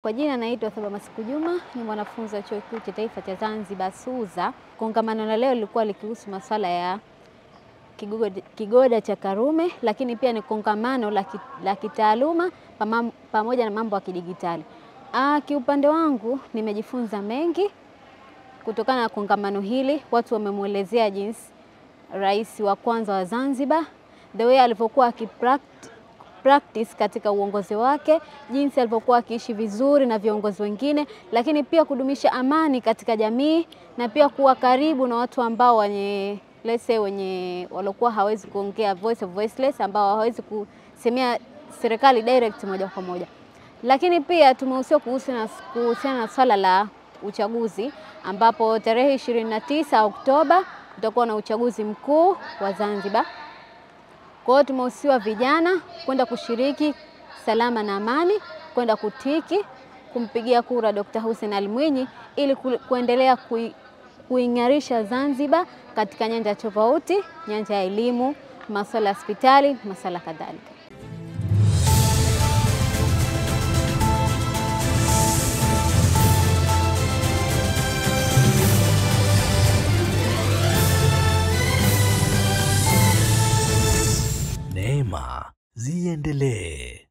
Kwa jina naitwa Thaba Masiku Juma, ni mwanafunzi wa Chuo Kikuu cha Taifa cha Zanzibar SUZA. Kongamano la leo lilikuwa likihusu masuala ya kigoda cha Karume, lakini pia ni kongamano la kitaaluma pamoja na mambo ya kidigitali. Kiupande wangu nimejifunza mengi kutokana na kongamano hili. Watu wamemuelezea jinsi rais wa kwanza wa Zanzibar, the way alivyokuwa practice katika uongozi wake, jinsi alivyokuwa akiishi vizuri na viongozi wengine, lakini pia kudumisha amani katika jamii na pia kuwa karibu na watu ambao wenye walikuwa hawezi kuongea, voice of voiceless, ambao hawezi kusemea serikali direct moja kwa moja. Lakini pia tumehusiwa kuhusiana na swala la uchaguzi, ambapo tarehe 29 Oktoba tutakuwa na uchaguzi mkuu wa Zanzibar. Kwa hiyo tumehusiwa vijana kwenda kushiriki salama na amani, kwenda kutiki, kumpigia kura Dr. Hussein Ali Mwinyi ili kuendelea kuingarisha Zanzibar katika nyanja tofauti, nyanja ya elimu, masuala ya hospitali, masuala kadhalika. Neema ziendelee.